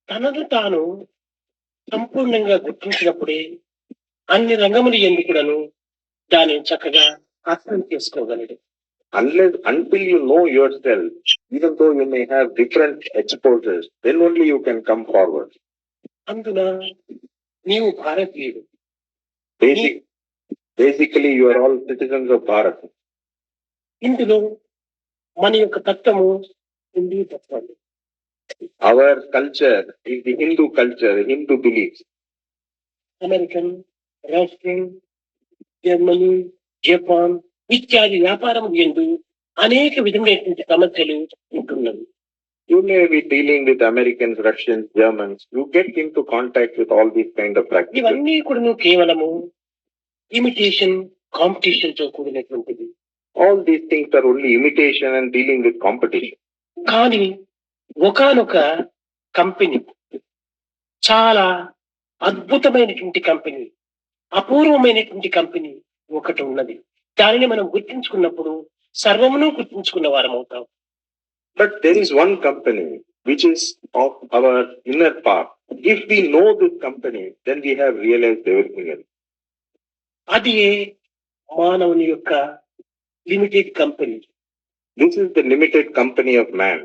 తనను తాను సంపూర్ణంగా గుర్తించినప్పుడే అన్ని రంగములు ఎందుకులను దానిని చక్కగా అర్థం చేసుకోగలడు. Until you know yourself, even though you may have different exposures, then only you can come forward. అందున నీవు భారతీయుడు. Basically, you are all citizens of Bharat. ఇందులో మన యొక్క తత్వము హిందూ తత్వం. Our culture is the Hindu culture, Hindu beliefs. American, Russian, Germany, Japan ఇత్యాది వ్యాపారం ఎందు అనేక విధమైనటువంటి సమస్యలు ఉంటున్నవి. You may be dealing with Americans, Russians, Germans. You get into contact with all these kind of practices. ఇవన్నీ కూడా కేవలము ఇమిటేషన్, కాంపిటీషన్ తో కూడినటువంటిది. All these things are only imitation and dealing with competition. కానీ ఒకానొక కంపెనీ, చాలా అద్భుతమైనటువంటి company, అపూర్వమైనటువంటి company ఒకటి ఉన్నది. దానిని మనం గుర్తించుకున్నప్పుడు సర్వమును గుర్తించుకున్న వారం అవుతాం. But there is one company which is of our inner part. If we know this company, then we have realized everything else. అది మానవుని యొక్క limited company. This is the limited company of man.